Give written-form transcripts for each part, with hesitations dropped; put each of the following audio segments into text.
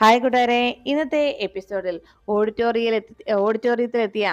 Hi കൂട്ടുകാരെ, ഇന്നത്തെ എപ്പിസോഡിൽ ഓഡിറ്റോറിയത്തിലെത്തിയ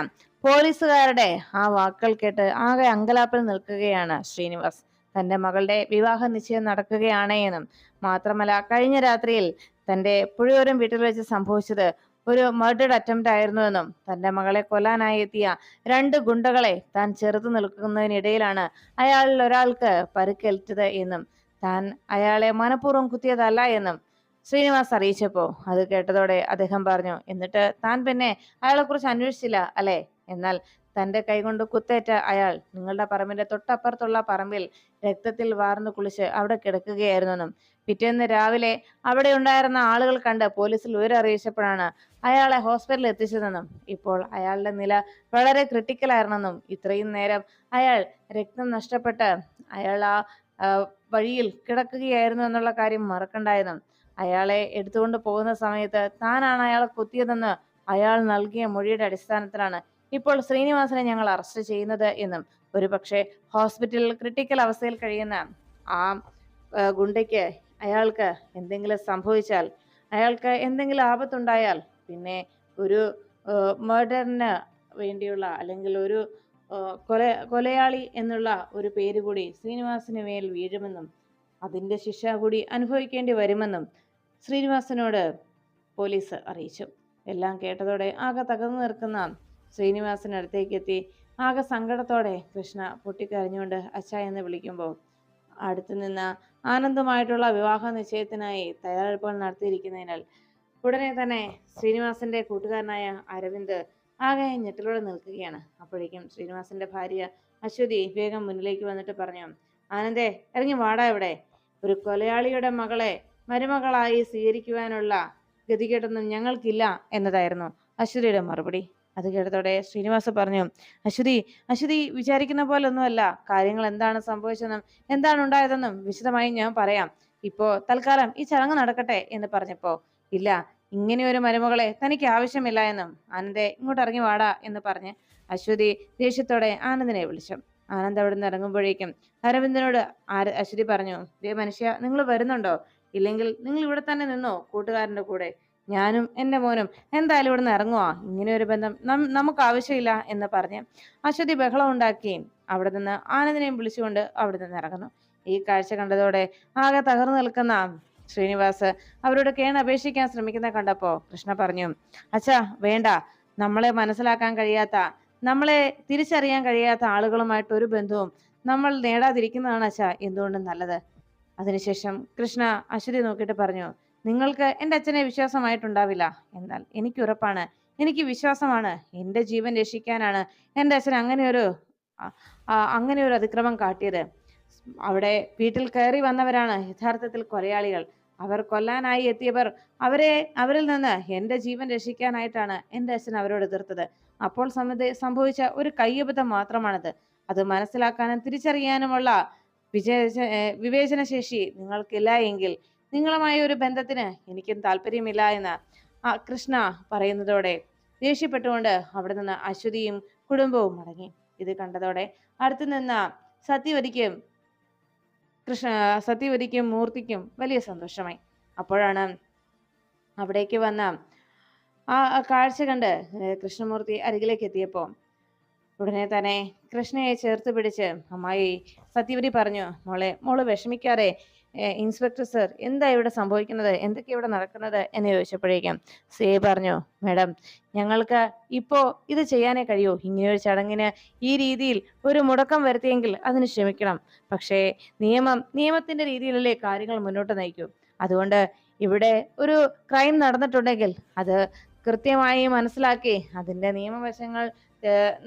പോലീസുകാരുടെ ആ വാക്കുകൾ കേട്ട് ആകെ അങ്കലാപ്പിൽ നിൽക്കുകയാണ് ശ്രീനിവാസ്. തന്റെ മകളുടെ വിവാഹ നിശ്ചയം നടക്കുകയാണ് എന്നും മാത്രമല്ല കഴിഞ്ഞ രാത്രിയിൽ തന്റെ പുഴയോരം വീട്ടിൽ വെച്ച് സംഭവിച്ചത് ഒരു മർഡർ അറ്റംപ്റ്റ് ആയിരുന്നുവെന്നും തന്റെ മകളെ കൊല്ലാനായി എത്തിയ രണ്ട് ഗുണ്ടകളെ താൻ ചെറുത്തു നിൽക്കുന്നതിനിടയിലാണ് അയാളിൽ ഒരാൾക്ക് പരുക്കേറ്റത് എന്നും താൻ അയാളെ മനഃപൂർവ്വം കുത്തിയതല്ല എന്നും ശ്രീനിവാസ് അറിയിച്ചപ്പോ അത് കേട്ടതോടെ അദ്ദേഹം പറഞ്ഞു, എന്നിട്ട് താൻ പിന്നെ അയാളെ കുറിച്ച് അന്വേഷിച്ചില്ല അല്ലെ? എന്നാൽ തന്റെ കൈകൊണ്ട് കുത്തേറ്റ അയാൾ നിങ്ങളുടെ പറമ്പിന്റെ തൊട്ടപ്പുറത്തുള്ള പറമ്പിൽ രക്തത്തിൽ വാർന്നു കുളിച്ച് അവിടെ കിടക്കുകയായിരുന്നെന്നും പിറ്റേന്ന് രാവിലെ അവിടെ ഉണ്ടായിരുന്ന ആളുകൾ കണ്ട് പോലീസിൽ വിവരം അറിയിച്ചപ്പോഴാണ് അയാളെ ഹോസ്പിറ്റലിൽ എത്തിച്ചതെന്നും ഇപ്പോൾ അയാളുടെ നില വളരെ ക്രിട്ടിക്കൽ ആയിരുന്നെന്നും ഇത്രയും നേരം അയാൾ രക്തം നഷ്ടപ്പെട്ട് അയാൾ ആ വഴിയിൽ കിടക്കുകയായിരുന്നു എന്നുള്ള കാര്യം മറക്കണ്ടായെന്നും അയാളെ എടുത്തുകൊണ്ട് പോകുന്ന സമയത്ത് താനാണ് അയാളെ കുത്തിയതെന്ന് അയാൾ നൽകിയ മൊഴിയുടെ അടിസ്ഥാനത്തിലാണ് ഇപ്പോൾ ശ്രീനിവാസനെ ഞങ്ങൾ അറസ്റ്റ് ചെയ്യുന്നത് എന്നും ഒരുപക്ഷെ ഹോസ്പിറ്റലിൽ ക്രിട്ടിക്കൽ അവസ്ഥയിൽ കഴിയുന്ന ആ ഗുണ്ടയ്ക്ക് അയാൾക്ക് എന്തെങ്കിലും സംഭവിച്ചാൽ, അയാൾക്ക് എന്തെങ്കിലും ആപത്തുണ്ടായാൽ പിന്നെ ഒരു മർഡറിന് വേണ്ടിയുള്ള അല്ലെങ്കിൽ ഒരു കൊലയാളി എന്നുള്ള ഒരു പേര് കൂടി ശ്രീനിവാസിന് മേൽ വീഴുമെന്നും അതിന്റെ ശിക്ഷ കൂടി അനുഭവിക്കേണ്ടി വരുമെന്നും ശ്രീനിവാസനോട് പോലീസ് അറിയിച്ചു. എല്ലാം കേട്ടതോടെ ആകെ തകർന്നു നിൽക്കുന്ന ശ്രീനിവാസനടുത്തേക്ക് എത്തി ആകെ സങ്കടത്തോടെ കൃഷ്ണ പൊട്ടിക്കരഞ്ഞുകൊണ്ട് അച്ഛ എന്ന് വിളിക്കുമ്പോൾ അടുത്തു നിന്ന് ആനന്ദമായിട്ടുള്ള വിവാഹ നിശ്ചയത്തിനായി തയ്യാറെടുപ്പുകൾ നടത്തിയിരിക്കുന്നതിനാൽ ഉടനെ തന്നെ ശ്രീനിവാസന്റെ കൂട്ടുകാരനായ അരവിന്ദ് ആകെ ഞെട്ടലോടെ നിൽക്കുകയാണ്. അപ്പോഴേക്കും ശ്രീനിവാസന്റെ ഭാര്യ അശ്വതി വേഗം മുന്നിലേക്ക് വന്നിട്ട് പറഞ്ഞു, ആനന്ദേ, ഇറങ്ങി വാടാ, ഇവിടെ ഒരു കൊലയാളിയുടെ മകളെ മരുമകളായി സ്വീകരിക്കുവാനുള്ള ഗതികേടൊന്നും ഞങ്ങൾക്കില്ല എന്നതായിരുന്നു അശ്വതിയുടെ മറുപടി. അത് കേട്ടതോടെ ശ്രീനിവാസ പറഞ്ഞു, അശ്വതി വിചാരിക്കുന്ന പോലെ ഒന്നുമല്ല, കാര്യങ്ങൾ എന്താണ് സംഭവിച്ചതെന്നും എന്താണ് ഉണ്ടായതെന്നും വിശദമായി ഞാൻ പറയാം. ഇപ്പോ തൽക്കാലം ഈ ചടങ്ങ് നടക്കട്ടെ എന്ന് പറഞ്ഞപ്പോ, ഇല്ല, ഇങ്ങനെ ഒരു മരുമകളെ തനിക്ക് ആവശ്യമില്ല എന്നും ആനന്ദെ ഇങ്ങോട്ട് ഇറങ്ങി വാടാ എന്ന് പറഞ്ഞ് അശ്വതി ദേഷ്യത്തോടെ ആനന്ദിനെ വിളിച്ചു. ആനന്ദ് അവിടെ നിന്ന് ഇറങ്ങുമ്പോഴേക്കും അരവിന്ദനോട് അശ്വതി പറഞ്ഞു, ദേ മനുഷ്യ, നിങ്ങൾ വരുന്നുണ്ടോ? ഇല്ലെങ്കിൽ നിങ്ങൾ ഇവിടെ തന്നെ നിന്നോ കൂട്ടുകാരന്റെ കൂടെ. ഞാനും എന്റെ മോനും എന്തായാലും ഇവിടെ നിന്ന് ഇറങ്ങുവാ, ഇങ്ങനെ ഒരു ബന്ധം നമുക്ക് ആവശ്യമില്ല എന്ന് പറഞ്ഞ് അശ്വതി ബഹളം ഉണ്ടാക്കുകയും അവിടെ നിന്ന് ആനന്ദിനെയും വിളിച്ചുകൊണ്ട് അവിടെ നിന്ന് ഇറങ്ങുന്നു. ഈ കാഴ്ച കണ്ടതോടെ ആകെ തകർന്നു നിൽക്കുന്ന ശ്രീനിവാസ് അവരോട് അപേക്ഷിക്കാൻ ശ്രമിക്കുന്ന കണ്ടപ്പോ കൃഷ്ണ പറഞ്ഞു, അച്ഛാ വേണ്ട, നമ്മളെ മനസ്സിലാക്കാൻ കഴിയാത്ത, നമ്മളെ തിരിച്ചറിയാൻ കഴിയാത്ത ആളുകളുമായിട്ട് ഒരു ബന്ധവും നമ്മൾ നേടാതിരിക്കുന്നതാണ് അച്ഛാ എന്തുകൊണ്ടും നല്ലത്. അതിനുശേഷം കൃഷ്ണ അശ്വതി നോക്കിയിട്ട് പറഞ്ഞു, നിങ്ങൾക്ക് എൻ്റെ അച്ഛനെ വിശ്വാസമായിട്ടുണ്ടാവില്ല, എന്നാൽ എനിക്ക് ഉറപ്പാണ്, എനിക്ക് വിശ്വാസമാണ്, എൻ്റെ ജീവൻ രക്ഷിക്കാനാണ് എൻ്റെ അച്ഛൻ അങ്ങനെ ഒരു അതിക്രമം കാട്ടിയത്. അവിടെ വീട്ടിൽ കയറി വന്നവരാണ് യഥാർത്ഥത്തിൽ കൊലയാളികൾ. അവർ കൊല്ലാനായി എത്തിയവർ അവരിൽ നിന്ന് എൻ്റെ ജീവൻ രക്ഷിക്കാനായിട്ടാണ് എൻ്റെ അച്ഛൻ അവരോട് എതിർത്തത്. അപ്പോൾ സംഭവിച്ച ഒരു കയ്യബദ്ധം മാത്രമാണത്. അത് മനസ്സിലാക്കാനും തിരിച്ചറിയാനുമുള്ള വിവേചനശേഷി നിങ്ങൾക്കില്ല എങ്കിൽ നിങ്ങളുമായ ഒരു ബന്ധത്തിന് എനിക്കും താല്പര്യമില്ല എന്ന് കൃഷ്ണ പറയുന്നതോടെ ദേഷ്യപ്പെട്ടുകൊണ്ട് അവിടെ നിന്ന് അശ്വതിയും കുടുംബവും മടങ്ങി. ഇത് കണ്ടതോടെ അടുത്തു നിന്ന സത്യവതിക്കും മൂർത്തിക്കും വലിയ സന്തോഷമായി. അപ്പോഴാണ് അവിടേക്ക് വന്ന ആ കാഴ്ച കണ്ട് കൃഷ്ണമൂർത്തി അരികിലേക്ക് എത്തിയപ്പോ ഉടനെ തന്നെ കൃഷ്ണയെ ചേർത്ത് പിടിച്ച് അമ്മായി സത്യവതി പറഞ്ഞു, മോള് വിഷമിക്കാതെ, ഇൻസ്പെക്ടർ സർ, എന്താ ഇവിടെ സംഭവിക്കുന്നത്, എന്തൊക്കെ ഇവിടെ നടക്കുന്നത് എന്ന് ചോദിച്ചപ്പോഴേക്കും സേ പറഞ്ഞു, മാഡം, ഞങ്ങൾക്ക് ഇപ്പോ ഇത് ചെയ്യാനേ കഴിയൂ. ഇങ്ങനെയൊരു ചടങ്ങിന് ഈ രീതിയിൽ ഒരു മുടക്കം വരുത്തിയെങ്കിൽ അതിന് ക്ഷമിക്കണം. പക്ഷേ നിയമത്തിന്റെ രീതിയിലല്ലേ കാര്യങ്ങൾ മുന്നോട്ട് നയിക്കൂ. അതുകൊണ്ട് ഇവിടെ ഒരു ക്രൈം നടന്നിട്ടുണ്ടെങ്കിൽ അത് കൃത്യമായി മനസ്സിലാക്കി അതിന്റെ നിയമവശങ്ങൾ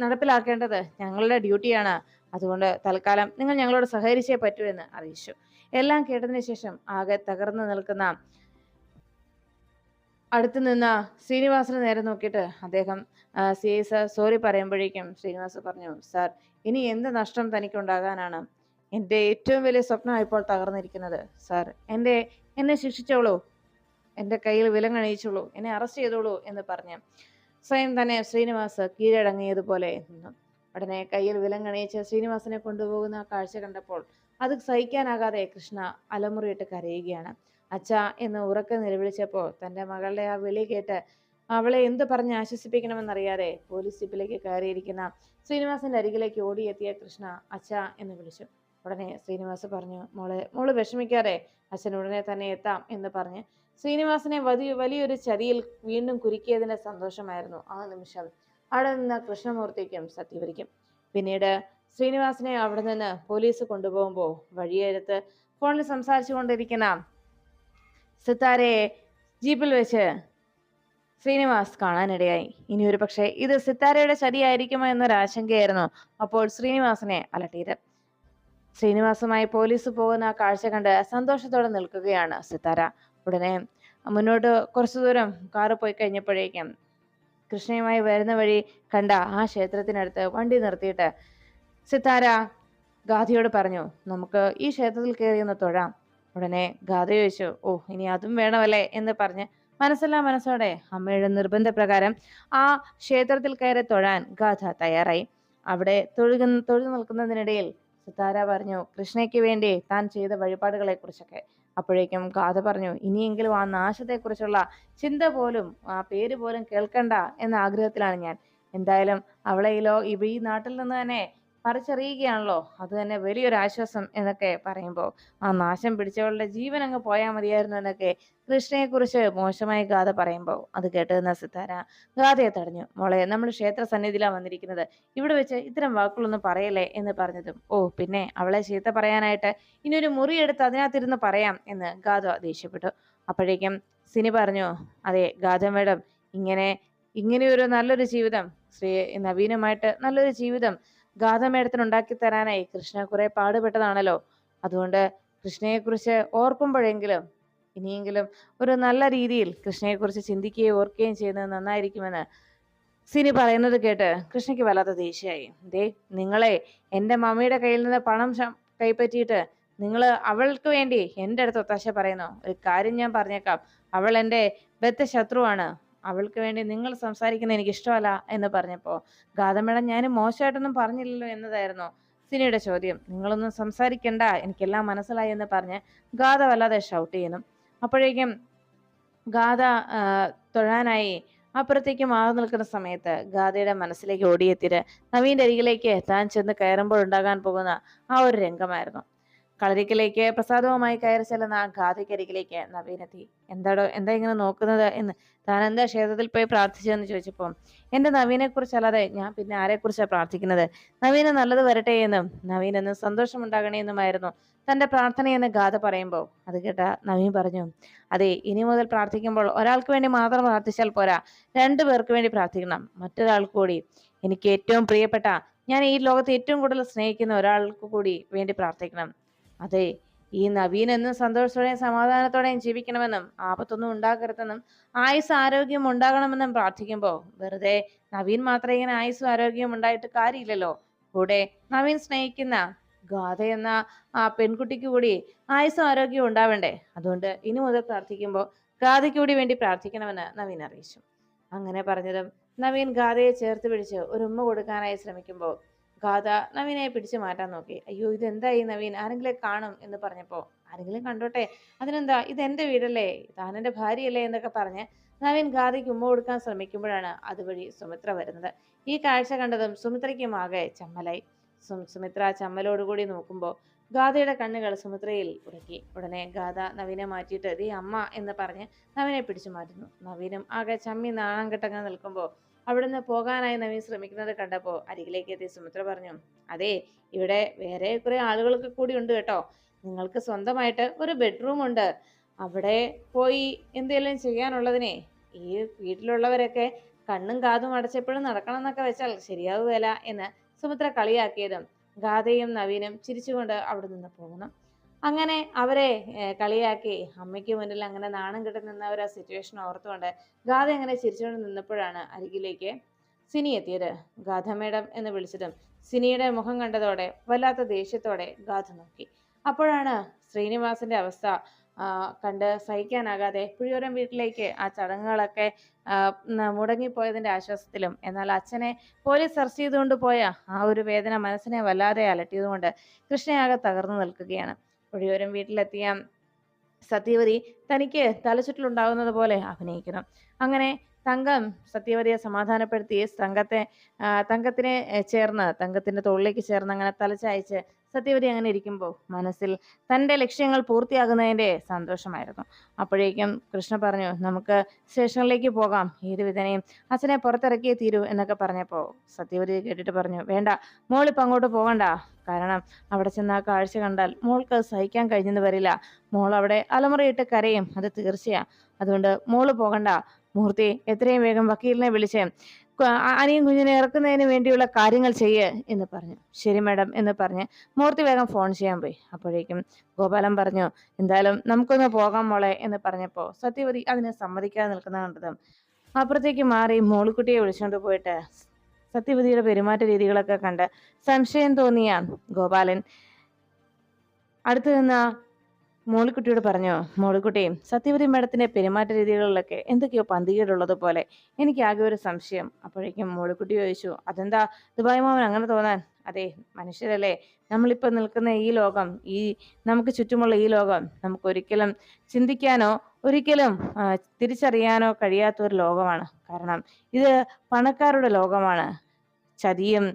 നടപ്പിലാക്കേണ്ടത് ഞങ്ങളുടെ ഡ്യൂട്ടിയാണ്. അതുകൊണ്ട് തൽക്കാലം നിങ്ങൾ ഞങ്ങളോട് സഹകരിച്ചേ പറ്റൂ എന്ന് അറിയിച്ചു. എല്ലാം കേട്ടതിന് ശേഷം ആകെ തകർന്നു നിൽക്കുന്ന അടുത്തു നിന്ന് ശ്രീനിവാസിന് നേരെ നോക്കിയിട്ട് അദ്ദേഹം സി ഐ സാർ സോറി പറയുമ്പോഴേക്കും ശ്രീനിവാസ് പറഞ്ഞു, സാർ, ഇനി എന്ത് നഷ്ടം തനിക്കുണ്ടാകാനാണ്? എൻ്റെ ഏറ്റവും വലിയ സ്വപ്നം ഇപ്പോൾ തകർന്നിരിക്കുന്നത്. സാർ, എന്നെ ശിക്ഷിച്ചോളൂ, എൻ്റെ കയ്യിൽ വിലങ്ങണിയിച്ചോളൂ, എന്നെ അറസ്റ്റ് ചെയ്തോളൂ എന്ന് പറഞ്ഞ് സ്വയം തന്നെ ശ്രീനിവാസ് കീഴടങ്ങിയതുപോലെ നിന്നു. ഉടനെ കയ്യിൽ വിലങ്ങണിയിച്ച് ശ്രീനിവാസനെ കൊണ്ടുപോകുന്ന കാഴ്ച കണ്ടപ്പോൾ അത് സഹിക്കാനാകാതെ കൃഷ്ണ അലമുറിയിട്ട് കരയുകയാണ്. അച്ഛാ എന്ന് ഉറക്കെ നിലവിളിച്ചപ്പോൾ തന്റെ മകളുടെ ആ വിളി കേട്ട് അവളെ എന്ത് പറഞ്ഞ് ആശ്വസിപ്പിക്കണമെന്നറിയാതെ പോലീസ് ജീപ്പിലേക്ക് കയറിയിരിക്കുന്ന ശ്രീനിവാസന്റെ അരികിലേക്ക് ഓടിയെത്തിയ കൃഷ്ണ അച്ഛാ എന്ന് വിളിച്ചു. ഉടനെ ശ്രീനിവാസ് പറഞ്ഞു, മോള് വിഷമിക്കാതെ, അച്ഛൻ ഉടനെ തന്നെ എത്താം എന്ന് പറഞ്ഞ് ശ്രീനിവാസനെ വലിയൊരു ചതിയിൽ വീണ്ടും കുരുക്കിയതിന്റെ സന്തോഷമായിരുന്നു ആ നിമിഷം അവിടെ നിന്ന് കൃഷ്ണമൂർത്തിക്കും സത്യവരിക്കും. പിന്നീട് ശ്രീനിവാസനെ അവിടെ നിന്ന് പോലീസ് കൊണ്ടുപോകുമ്പോൾ വഴിയേരത്ത് ഫോണിൽ സംസാരിച്ചു കൊണ്ടിരിക്കുന്ന സിത്താരയെ ജീപ്പിൽ വെച്ച് ശ്രീനിവാസ് കാണാനിടയായി. ഇനി ഒരു പക്ഷേ ഇത് സിത്താരയുടെ ചതിയായിരിക്കുമോ എന്നൊരാശങ്കയായിരുന്നു അപ്പോൾ ശ്രീനിവാസനെ അലട്ടിയത്. ശ്രീനിവാസുമായി പോലീസ് പോകുന്ന ആ കാഴ്ച കണ്ട് സന്തോഷത്തോടെ നിൽക്കുകയാണ് സിത്താര. ഉടനെ മുന്നോട്ട് കുറച്ചു ദൂരം കാറ് പോയി കഴിഞ്ഞപ്പോഴേക്കും കൃഷ്ണയുമായി വരുന്ന വഴി കണ്ട ആ ക്ഷേത്രത്തിനടുത്ത് വണ്ടി നിർത്തിയിട്ട് സിത്താര ഗാഥയോട് പറഞ്ഞു, നമുക്ക് ഈ ക്ഷേത്രത്തിൽ കയറി ഒന്ന് തൊഴാം. ഉടനെ ഗാഥ ചോദിച്ചു, ഓ ഇനി അതും വേണമല്ലേ എന്ന് പറഞ്ഞ് മനസ്സെല്ലാം മനസ്സോടെ അമ്മയുടെ നിർബന്ധപ്രകാരം ആ ക്ഷേത്രത്തിൽ കയറി തൊഴാൻ ഗാഥ തയ്യാറായി. അവിടെ തൊഴുതു നിൽക്കുന്നതിനിടയിൽ സിത്താര പറഞ്ഞു കൃഷ്ണയ്ക്ക് വേണ്ടി താൻ ചെയ്ത വഴിപാടുകളെ കുറിച്ചൊക്കെ. അപ്പോഴേക്കും ഗാഥ പറഞ്ഞു, ഇനിയെങ്കിലും ആ നാശത്തെക്കുറിച്ചുള്ള ചിന്ത പോലും ആ പേര് പോലും കേൾക്കണ്ട എന്ന ആഗ്രഹത്തിലാണ് ഞാൻ. എന്തായാലും അവളെ ഈ നാട്ടിൽ നിന്ന് തന്നെ പറിച്ചറിയുകയാണല്ലോ, അത് തന്നെ വലിയൊരു ആശ്വാസം എന്നൊക്കെ പറയുമ്പോൾ ആ നാശം പിടിച്ചവളുടെ ജീവൻ അങ്ങ് പോയാൽ മതിയായിരുന്നു എന്നൊക്കെ കൃഷ്ണയെ കുറിച്ച് മോശമായി ഗാഥ പറയുമ്പോൾ അത് കേട്ടുനിന്ന സിത്താര ഗാഥയെ തടഞ്ഞു. മോളെ, നമ്മൾ ക്ഷേത്ര സന്നിധിയിലാണ് വന്നിരിക്കുന്നത്, ഇവിടെ വെച്ച് ഇത്തരം വാക്കുകളൊന്നും പറയല്ലേ എന്ന് പറഞ്ഞതും, ഓ പിന്നെ അവളെ ചീത്ത പറയാനായിട്ട് ഇനി ഒരു മുറിയെടുത്ത് അതിനകത്തിരുന്ന് പറയാം എന്ന് ഗാഥ ദേഷ്യപ്പെട്ടു. അപ്പോഴേക്കും സിനി പറഞ്ഞു, അതെ ഗാഥ മേഡം, ഇങ്ങനെയൊരു നല്ലൊരു ജീവിതം, നവീനമായിട്ട് നല്ലൊരു ജീവിതം ഗാഥ മേഡത്തിന് ഉണ്ടാക്കി തരാനായി കൃഷ്ണ കുറെ പാടുപെട്ടതാണല്ലോ. അതുകൊണ്ട് കൃഷ്ണയെക്കുറിച്ച് ഓർക്കുമ്പോഴെങ്കിലും ഇനിയെങ്കിലും ഒരു നല്ല രീതിയിൽ കൃഷ്ണയെക്കുറിച്ച് ചിന്തിക്കുകയും ഓർക്കുകയും ചെയ്യുന്നത് നന്നായിരിക്കുമെന്ന് സിനി പറയുന്നത് കേട്ട് കൃഷ്ണയ്ക്ക് വല്ലാത്ത ദേഷ്യമായി. നിങ്ങളെ എൻ്റെ മമ്മിയുടെ കയ്യിൽ നിന്ന് പണം കൈപ്പറ്റിയിട്ട് നിങ്ങൾ അവൾക്ക് വേണ്ടി എൻ്റെ അടുത്ത് ഒത്താശ പറയുന്നു. ഒരു കാര്യം ഞാൻ പറഞ്ഞേക്കാം, അവൾ എൻ്റെ ബദ്ധ ശത്രുവാണ്. അവൾക്ക് വേണ്ടി നിങ്ങൾ സംസാരിക്കുന്നത് എനിക്ക് ഇഷ്ടമല്ല എന്ന് പറഞ്ഞപ്പോ ഗാഥ മേഡം ഞാൻ മോശമായിട്ടൊന്നും പറഞ്ഞില്ലല്ലോ എന്നതായിരുന്നു സിനിയുടെ ചോദ്യം. നിങ്ങളൊന്നും സംസാരിക്കണ്ട, എനിക്കെല്ലാം മനസ്സിലായി എന്ന് പറഞ്ഞ് ഗാഥ വല്ലാതെ ഷൗട്ട് ചെയ്യുന്നു. അപ്പോഴേക്കും ഗാഥ തൊഴാനായി അപ്പുറത്തേക്ക് മാറി നിൽക്കുന്ന സമയത്ത് ഗാഥയുടെ മനസ്സിലേക്ക് ഓടിയെത്തിയിട്ട് നവീന്റെ അരികിലേക്ക് താൻ ചെന്ന് കയറുമ്പോൾ ഉണ്ടാകാൻ പോകുന്ന ആ ഒരു രംഗമായിരുന്നു. കളരിക്കലേക്ക് പ്രസാദവുമായി കയറി ചെല്ലുന്ന ആ ഗാഥയ്ക്കരികിലേക്ക് നവീനെത്തി. എന്താ ഇങ്ങനെ നോക്കുന്നത് എന്ന്, താൻ എന്താ ക്ഷേത്രത്തിൽ പോയി പ്രാർത്ഥിച്ചതെന്ന് ചോദിച്ചപ്പോൾ, എന്റെ നവീനെ കുറിച്ചല്ലാതെ ഞാൻ പിന്നെ ആരെക്കുറിച്ചാണ് പ്രാർത്ഥിക്കുന്നത്, നവീന് നല്ലത് വരട്ടെ എന്നും നവീൻ എന്ന് സന്തോഷമുണ്ടാകണേ എന്നുമായിരുന്നു തന്റെ പ്രാർത്ഥനയെന്ന് ഗാഥ പറയുമ്പോൾ അത് കേട്ട നവീൻ പറഞ്ഞു, അതെ ഇനി മുതൽ പ്രാർത്ഥിക്കുമ്പോൾ ഒരാൾക്ക് വേണ്ടി മാത്രം പ്രാർത്ഥിച്ചാൽ പോരാ, 2 പേർക്ക് വേണ്ടി പ്രാർത്ഥിക്കണം. മറ്റൊരാൾക്ക് കൂടി, എനിക്ക് ഏറ്റവും പ്രിയപ്പെട്ട, ഞാൻ ഈ ലോകത്ത് ഏറ്റവും കൂടുതൽ സ്നേഹിക്കുന്ന ഒരാൾക്ക് കൂടി വേണ്ടി പ്രാർത്ഥിക്കണം. അതെ, ഈ നവീൻ എന്നും സന്തോഷത്തോടെയും സമാധാനത്തോടെയും ജീവിക്കണമെന്നും ആപത്തൊന്നും ഉണ്ടാകരുതെന്നും ആയുസ് ആരോഗ്യം ഉണ്ടാകണമെന്നും പ്രാർത്ഥിക്കുമ്പോൾ വെറുതെ നവീൻ മാത്രം ഇങ്ങനെ ആയുസ്സും ആരോഗ്യവും ഉണ്ടായിട്ട് കാര്യമില്ലല്ലോ. കൂടെ നവീൻ സ്നേഹിക്കുന്ന ഗാഥ എന്ന ആ പെൺകുട്ടിക്ക് കൂടി ആയുസ്സും ആരോഗ്യവും ഉണ്ടാവണ്ടേ. അതുകൊണ്ട് ഇനി മുതൽ പ്രാർത്ഥിക്കുമ്പോൾ ഗാഥയ്ക്ക് കൂടി വേണ്ടി പ്രാർത്ഥിക്കണമെന്ന് നവീൻ അറിയിച്ചു. അങ്ങനെ പറഞ്ഞതും നവീൻ ഗാഥയെ ചേർത്ത് പിടിച്ച് ഒരു ഉമ്മ കൊടുക്കാനായി ശ്രമിക്കുമ്പോൾ ഗാഥ നവീനെ പിടിച്ചു മാറ്റാൻ നോക്കി. അയ്യോ ഇതെന്തായി നവീൻ, ആരെങ്കിലും കാണും എന്ന് പറഞ്ഞപ്പോ, ആരെങ്കിലും കണ്ടോട്ടെ, അതിനെന്താ, ഇത് എന്റെ വീടല്ലേ, താൻ എന്റെ ഭാര്യയല്ലേ എന്നൊക്കെ പറഞ്ഞ് നവീൻ ഗാഥയ്ക്ക് ഉമ്മ കൊടുക്കാൻ ശ്രമിക്കുമ്പോഴാണ് അതുവഴി സുമിത്ര വരുന്നത്. ഈ കാഴ്ച കണ്ടതും സുമിത്രയ്ക്കും ആകെ ചമ്മലായി. സുമിത്ര ചമ്മലോടുകൂടി നോക്കുമ്പോൾ ഗാഥയുടെ കണ്ണുകൾ സുമിത്രയിൽ ഉടക്കി. ഉടനെ ഗാഥ നവീനെ മാറ്റിയിട്ട് ദേ അമ്മ എന്ന് പറഞ്ഞ് നവീനെ പിടിച്ചു മാറ്റുന്നു. നവീനും ആകെ ചമ്മി നാണം കെട്ടങ്ങ് നിൽക്കുമ്പോൾ അവിടുന്ന് പോകാനായി നവീൻ ശ്രമിക്കുന്നത് കണ്ടപ്പോൾ അരികിലേക്ക് എത്തി സുമിത്ര പറഞ്ഞു, അതെ ഇവിടെ വേറെ കുറെ ആളുകളൊക്കെ കൂടി ഉണ്ട് കേട്ടോ, നിങ്ങൾക്ക് സ്വന്തമായിട്ട് ഒരു ബെഡ്റൂം ഉണ്ട്, അവിടെ പോയി എന്തെങ്കിലും ചെയ്യാനുള്ളതിനെ ഈ വീട്ടിലുള്ളവരൊക്കെ കണ്ണും കാതും അടച്ചപ്പോഴും നടക്കണം എന്നൊക്കെ വെച്ചാൽ ശരിയാവുകയില്ല എന്ന് സുമിത്ര കളിയാക്കിയതും ഗാഥയും നവീനും ചിരിച്ചുകൊണ്ട് അവിടെ നിന്ന് പോകുന്നു. അങ്ങനെ അവരെ കളിയാക്കി അമ്മയ്ക്ക് മുന്നിൽ അങ്ങനെ നാണം കെട്ടി നിന്ന ഒരു സിറ്റുവേഷൻ ഓർത്തുകൊണ്ട് ഗാഥ അങ്ങനെ ചിരിച്ചുകൊണ്ട് നിന്നപ്പോഴാണ് അരികിലേക്ക് സിനി എത്തിയത്. ഗാഥ മേഡം എന്ന് വിളിച്ചതും സിനിയുടെ മുഖം കണ്ടതോടെ വല്ലാത്ത ദേഷ്യത്തോടെ ഗാഥ നോക്കി. അപ്പോഴാണ് ശ്രീനിവാസന്റെ അവസ്ഥ കണ്ട് സഹിക്കാനാകാതെ പുഴിയോരം വീട്ടിലേക്ക് ആ ചടങ്ങുകളൊക്കെ മുടങ്ങിപ്പോയതിന്റെ ആശ്വാസത്തിലും എന്നാൽ അച്ഛനെ പോലീസ് അറസ്റ്റ് ചെയ്തുകൊണ്ട് പോയ ആ ഒരു വേദന മനസ്സിനെ വല്ലാതെ അലട്ടിയതുകൊണ്ട് കൃഷ്ണയാകെ തകർന്നു നിൽക്കുകയാണ്. പുഴിയോരം വീട്ടിലെത്തിയ സത്യവതി തനിക്ക് തലചുറ്റലുണ്ടാകുന്നത് പോലെ അഭിനയിക്കണം. അങ്ങനെ തങ്കം സത്യവതിയെ സമാധാനപ്പെടുത്തി തങ്കത്തിനെ ചേർന്ന് തങ്കത്തിന്റെ തോളിലേക്ക് ചേർന്ന് അങ്ങനെ തലചായ്ച്ച് സത്യവതി അങ്ങനെ ഇരിക്കുമ്പോൾ മനസ്സിൽ തന്റെ ലക്ഷ്യങ്ങൾ പൂർത്തിയാകുന്നതിന്റെ സന്തോഷമായിരുന്നു. അപ്പോഴേക്കും കൃഷ്ണ പറഞ്ഞു, നമുക്ക് സ്റ്റേഷനിലേക്ക് പോകാം, ഏത് വിധേനയും അച്ഛനെ പുറത്തിറക്കിയേ തീരൂ എന്നൊക്കെ പറഞ്ഞപ്പോൾ സത്യവതി കേട്ടിട്ട് പറഞ്ഞു, വേണ്ട, മോളിപ്പോ അങ്ങോട്ട് പോകണ്ട. കാരണം അവിടെ ചെന്ന് ആ കാഴ്ച കണ്ടാൽ മോൾക്ക് അത് സഹിക്കാൻ കഴിഞ്ഞെന്ന് വരില്ല. മോൾ അവിടെ അലമുറയിട്ട് കരയും, അത് തീർച്ചയാ. അതുകൊണ്ട് മോള് പോകണ്ട. മൂർത്തി, എത്രയും വേഗം വക്കീലിനെ വിളിച്ച് അനിയും കുഞ്ഞിനെ ഇറക്കുന്നതിന് വേണ്ടിയുള്ള കാര്യങ്ങൾ ചെയ്യ് എന്ന് പറഞ്ഞു. ശരി മാഡം എന്ന് പറഞ്ഞ് മൂർത്തി വേഗം ഫോൺ ചെയ്യാൻ പോയി. അപ്പോഴേക്കും ഗോപാലൻ പറഞ്ഞു, എന്തായാലും നമുക്കൊന്ന് പോകാം മോളെ എന്ന് പറഞ്ഞപ്പോ സത്യവതി അതിനെ സമ്മതിക്കാതെ നിൽക്കുന്ന കണ്ടതും അപ്പുറത്തേക്ക് മാറി മോളിക്കുട്ടിയെ വിളിച്ചുകൊണ്ട് പോയിട്ട് സത്യവതിയുടെ പെരുമാറ്റ രീതികളൊക്കെ കണ്ട് സംശയം തോന്നിയ ഗോപാലൻ അടുത്തു നിന്ന മോളിക്കുട്ടിയോട് പറഞ്ഞു, മോളിക്കുട്ടി, സത്യവതി മേഡത്തിന്റെ പെരുമാറ്റ രീതികളിലൊക്കെ എന്തൊക്കെയോ പന്തികേടുള്ളത് പോലെ എനിക്ക് ആകെ ഒരു സംശയം. അപ്പോഴേക്കും മോളിക്കുട്ടി ചോദിച്ചു, അതെന്താ ദുബായ് മാമൻ അങ്ങനെ തോന്നാൻ? അതെ, മനുഷ്യരല്ലേ, നമ്മളിപ്പോൾ നിൽക്കുന്ന ഈ ലോകം, നമുക്ക് ചുറ്റുമുള്ള ഈ ലോകം നമുക്ക് ഒരിക്കലും ചിന്തിക്കാനോ ഒരിക്കലും തിരിച്ചറിയാനോ കഴിയാത്ത ഒരു ലോകമാണ്. കാരണം ഇത് പണക്കാരുടെ ലോകമാണ്. ചതിയും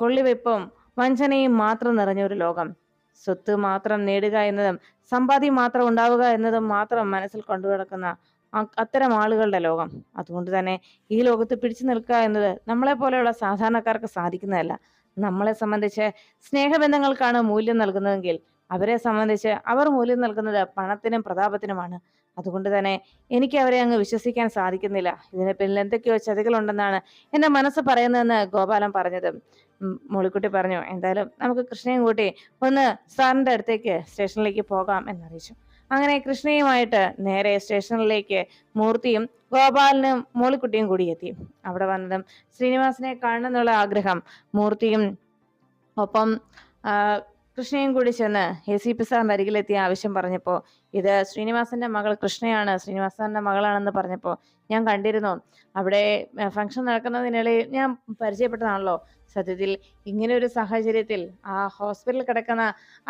കൊള്ളിവെപ്പും വഞ്ചനയും മാത്രം നിറഞ്ഞ ഒരു ലോകം. സ്വത്ത് മാത്രം നേടുക എന്നതും സമ്പാദ്യം മാത്രം ഉണ്ടാവുക എന്നതും മാത്രം മനസ്സിൽ കൊണ്ടുനടക്കുന്ന അത്തരം ആളുകളുടെ ലോകം. അതുകൊണ്ട് തന്നെ ഈ ലോകത്ത് പിടിച്ചു നിൽക്കുക എന്നത് നമ്മളെ പോലെയുള്ള സാധാരണക്കാർക്ക് സാധിക്കുന്നതല്ല. നമ്മളെ സംബന്ധിച്ച് സ്നേഹബന്ധങ്ങൾക്കാണ് മൂല്യം നൽകുന്നതെങ്കിൽ അവരെ സംബന്ധിച്ച് അവർ മൂല്യം നൽകുന്നത് പണത്തിനും പ്രതാപത്തിനുമാണ്. അതുകൊണ്ട് തന്നെ എനിക്ക് അവരെ അങ്ങ് വിശ്വസിക്കാൻ സാധിക്കുന്നില്ല. ഇതിന് പിന്നിൽ എന്തൊക്കെയോ ചതികളുണ്ടെന്നാണ് എന്റെ മനസ്സ് പറയുന്നതെന്ന് ഗോപാലൻ പറഞ്ഞത് മോളിക്കുട്ടി പറഞ്ഞു, എന്തായാലും നമുക്ക് കൃഷ്ണയും കൂട്ടി ഒന്ന് സാറിന്റെ അടുത്തേക്ക് സ്റ്റേഷനിലേക്ക് പോകാം എന്നറിയിച്ചു. അങ്ങനെ കൃഷ്ണയുമായിട്ട് നേരെ സ്റ്റേഷനിലേക്ക് മൂർത്തിയും ഗോപാലനും മോളിക്കുട്ടിയും കൂടി എത്തി. അവിടെ വന്നതും ശ്രീനിവാസനെ കാണണമെന്നുള്ള ആഗ്രഹം മൂർത്തിയും ഒപ്പം കൃഷ്ണയും കൂടി ചെന്ന് ACP സാറിന്റെ അരികിലെത്തി ആവശ്യം പറഞ്ഞപ്പോ, ഇത് ശ്രീനിവാസന്റെ മകൾ കൃഷ്ണയാണ്, ശ്രീനിവാസന്റെ മകളാണെന്ന് പറഞ്ഞപ്പോ, ഞാൻ കണ്ടിരുന്നു, അവിടെ ഫംഗ്ഷൻ നടക്കുന്നതിനിടയിൽ ഞാൻ പരിചയപ്പെട്ടതാണല്ലോ. സത്യത്തിൽ ഇങ്ങനെ ഒരു സാഹചര്യത്തിൽ ആ ഹോസ്പിറ്റലിൽ കിടക്കുന്ന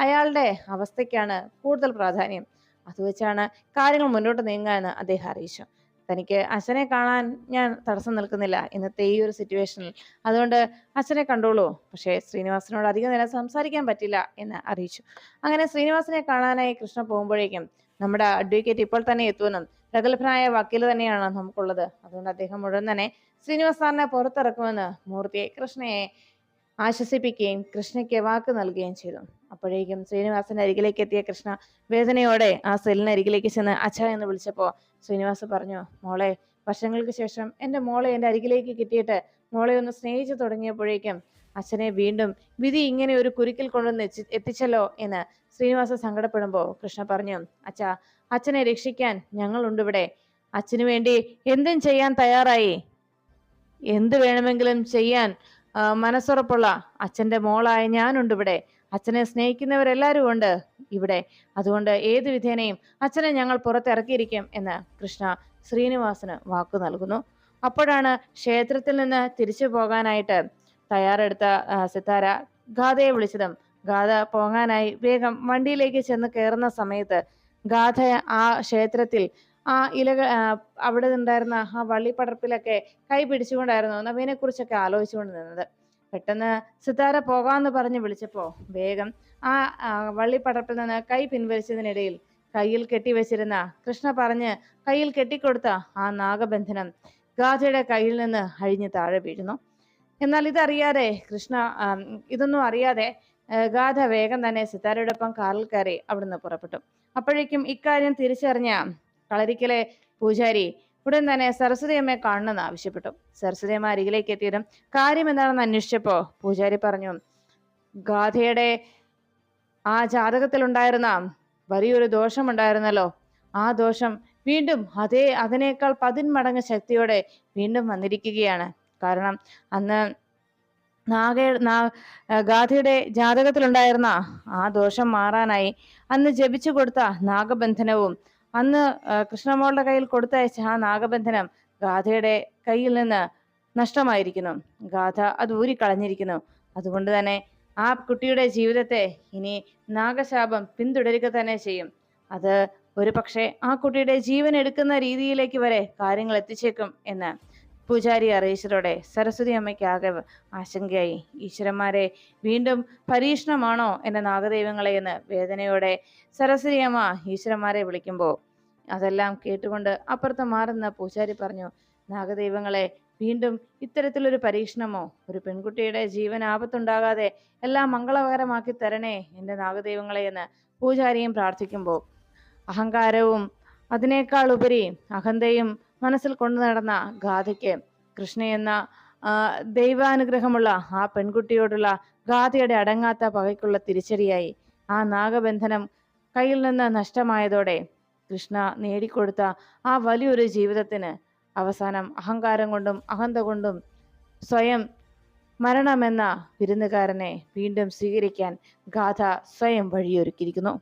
അയാളുടെ അവസ്ഥയ്ക്കാണ് കൂടുതൽ പ്രാധാന്യം. അത് വെച്ചാണ് കാര്യങ്ങൾ മുന്നോട്ട് നീങ്ങുക എന്ന് അദ്ദേഹം അറിയിച്ചു. തനിക്ക് അച്ഛനെ കാണാൻ ഞാൻ തടസ്സം നിൽക്കുന്നില്ല ഇന്നത്തെ ഈ ഒരു സിറ്റുവേഷനിൽ. അതുകൊണ്ട് അച്ഛനെ കണ്ടോളൂ. പക്ഷേ ശ്രീനിവാസനോട് അധികം നേരം സംസാരിക്കാൻ പറ്റില്ല എന്ന് അറിയിച്ചു. അങ്ങനെ ശ്രീനിവാസനെ കാണാനായി കൃഷ്ണ പോകുമ്പോഴേക്കും നമ്മുടെ അഡ്വക്കേറ്റ് ഇപ്പോൾ തന്നെ എത്തുമെന്നും പ്രഗത്ഭനായ വക്കീൽ തന്നെയാണ് നമുക്കുള്ളത്. അതുകൊണ്ട് അദ്ദേഹം ഉടൻ തന്നെ ശ്രീനിവാസ് സാറിനെ പുറത്തിറക്കുമെന്ന് മൂർത്തിയെ കൃഷ്ണയെ ആശ്വസിപ്പിക്കുകയും കൃഷ്ണയ്ക്ക് വാക്ക് നൽകുകയും ചെയ്തു. അപ്പോഴേക്കും ശ്രീനിവാസന്റെ അരികിലേക്ക് എത്തിയ കൃഷ്ണ വേദനയോടെ ആ സെല്ലിന് അരികിലേക്ക് ചെന്ന് അച്ഛ എന്ന് വിളിച്ചപ്പോ ശ്രീനിവാസ് പറഞ്ഞു, മോളെ, വർഷങ്ങൾക്ക് ശേഷം എൻ്റെ മോളെ എൻ്റെ അരികിലേക്ക് കിട്ടിയിട്ട് മോളെ ഒന്ന് സ്നേഹിച്ചു തുടങ്ങിയപ്പോഴേക്കും അച്ഛനെ വീണ്ടും വിധി ഇങ്ങനെ ഒരു കുരുക്കിൽ കൊണ്ടുവന്ന് എത്തിച്ചല്ലോ എന്ന് ശ്രീനിവാസ സങ്കടപ്പെടുമ്പോ കൃഷ്ണ പറഞ്ഞു, അച്ഛാ, അച്ഛനെ രക്ഷിക്കാൻ ഞങ്ങളുണ്ട് ഇവിടെ. അച്ഛനു വേണ്ടി എന്തും ചെയ്യാൻ തയ്യാറായി, എന്ത് വേണമെങ്കിലും ചെയ്യാൻ മനസ്സുറപ്പുള്ള അച്ഛന്റെ മോളായ ഞാനുണ്ട് ഇവിടെ. അച്ഛനെ സ്നേഹിക്കുന്നവരെല്ലാവരും ഉണ്ട് ഇവിടെ. അതുകൊണ്ട് ഏത് വിധേനയും അച്ഛനെ ഞങ്ങൾ പുറത്തിറക്കിയിരിക്കും എന്ന് കൃഷ്ണ ശ്രീനിവാസന് വാക്കു നൽകുന്നു. അപ്പോഴാണ് ക്ഷേത്രത്തിൽ നിന്ന് തിരിച്ചു പോകാനായിട്ട് തയ്യാറെടുത്ത സിത്താര ഗാഥയെ വിളിച്ചതും ഗാഥ പോകാനായി വേഗം വണ്ടിയിലേക്ക് ചെന്ന് കയറുന്ന സമയത്ത് ഗാഥ ആ ക്ഷേത്രത്തിൽ ആ ഇലകൾ അവിടെ ഉണ്ടായിരുന്ന ആ വള്ളിപ്പടർപ്പിലൊക്കെ കൈ പിടിച്ചുകൊണ്ടായിരുന്നു നവീനെ കുറിച്ചൊക്കെ ആലോചിച്ചുകൊണ്ട് നിന്നത്. പെട്ടെന്ന് സിത്താര പോകാമെന്ന് പറഞ്ഞ് വിളിച്ചപ്പോ വേഗം ആ വള്ളിപ്പടർപ്പിൽ നിന്ന് കൈ പിൻവലിച്ചതിനിടയിൽ കയ്യിൽ കെട്ടിവെച്ചിരുന്ന കൃഷ്ണ പറഞ്ഞ് കയ്യിൽ കെട്ടിക്കൊടുത്ത ആ നാഗബന്ധനം ഗാഥയുടെ കയ്യിൽ നിന്ന് അഴിഞ്ഞ് താഴെ വീഴുന്നു. എന്നാൽ ഇതൊന്നും അറിയാതെ ഗാഥ വേഗം തന്നെ സിത്താരയോടൊപ്പം കാറിൽ കയറി അവിടുന്ന് പുറപ്പെട്ടു. അപ്പോഴേക്കും ഇക്കാര്യം തിരിച്ചറിഞ്ഞ കളരിക്കലെ പൂജാരി ഉടൻ തന്നെ സരസ്വതി അമ്മയെ കാണണമെന്ന് ആവശ്യപ്പെട്ടു. സരസ്വതി അമ്മ അരികിലേക്ക് എത്തിയതും കാര്യം എന്താണെന്ന് അന്വേഷിച്ചപ്പോ പൂജാരി പറഞ്ഞു, ഗാഥയുടെ ആ ജാതകത്തിലുണ്ടായിരുന്ന വലിയൊരു ദോഷമുണ്ടായിരുന്നല്ലോ, ആ ദോഷം വീണ്ടും അതിനേക്കാൾ 10 മടങ്ങ് ശക്തിയോടെ വീണ്ടും വന്നിരിക്കുകയാണ്. കാരണം അന്ന് ഗാഥയുടെ ജാതകത്തിലുണ്ടായിരുന്ന ആ ദോഷം മാറാനായി അന്ന് ജപിച്ചു കൊടുത്ത നാഗബന്ധനവും അന്ന് കൃഷ്ണമോളുടെ കയ്യിൽ കൊടുത്തയച്ച ആ നാഗബന്ധനം ഗാഥയുടെ കയ്യിൽ നിന്ന് നഷ്ടമായിരിക്കുന്നു. ഗാഥ അത് ഊരിക്കളഞ്ഞിരിക്കുന്നു. അതുകൊണ്ട് തന്നെ ആ കുട്ടിയുടെ ജീവിതത്തെ ഇനി നാഗശാപം പിന്തുടരുക തന്നെ ചെയ്യും. അത് ഒരു പക്ഷേ ആ കുട്ടിയുടെ ജീവൻ എടുക്കുന്ന രീതിയിലേക്ക് വരെ കാര്യങ്ങൾ എത്തിച്ചേക്കും എന്ന് പൂജാരി അറിയിച്ചതോടെ സരസ്വതി അമ്മയ്ക്ക് ആകെ ആശങ്കയായി. ഈശ്വരന്മാരെ വീണ്ടും പരീക്ഷണമാണോ എന്റെ നാഗദൈവങ്ങളെ എന്ന് വേദനയോടെ സരസ്വതി അമ്മ ഈശ്വരന്മാരെ വിളിക്കുമ്പോൾ അതെല്ലാം കേട്ടുകൊണ്ട് അപ്പുറത്ത് മാറുന്ന പൂജാരി പറഞ്ഞു, നാഗദൈവങ്ങളെ വീണ്ടും ഇത്തരത്തിലൊരു പരീക്ഷണമോ, ഒരു പെൺകുട്ടിയുടെ ജീവൻ ആപത്തുണ്ടാകാതെ എല്ലാം മംഗളകരമാക്കി തരണേ എൻ്റെ നാഗദൈവങ്ങളെ എന്ന് പൂജാരിയും പ്രാർത്ഥിക്കുമ്പോൾ അഹങ്കാരവും അതിനേക്കാൾ ഉപരി അഹന്തയും മനസ്സിൽ കൊണ്ടു നടന്ന ഗാഥയ്ക്ക് കൃഷ്ണ എന്ന ദൈവാനുഗ്രഹമുള്ള ആ പെൺകുട്ടിയോടുള്ള ഗാഥയുടെ അടങ്ങാത്ത പകയ്ക്കുള്ള തിരിച്ചടിയായി ആ നാഗബന്ധനം കയ്യിൽ നിന്ന് നഷ്ടമായതോടെ കൃഷ്ണ നേടിക്കൊടുത്ത ആ വലിയൊരു ജീവിതത്തിന് അവസാനം അഹങ്കാരം കൊണ്ടും അഹന്ത കൊണ്ടും സ്വയം മരണമെന്ന വിരുന്നുകാരനെ വീണ്ടും സ്വീകരിക്കാൻ ഗാഥ സ്വയം വഴിയൊരുക്കിയിരിക്കുന്നു.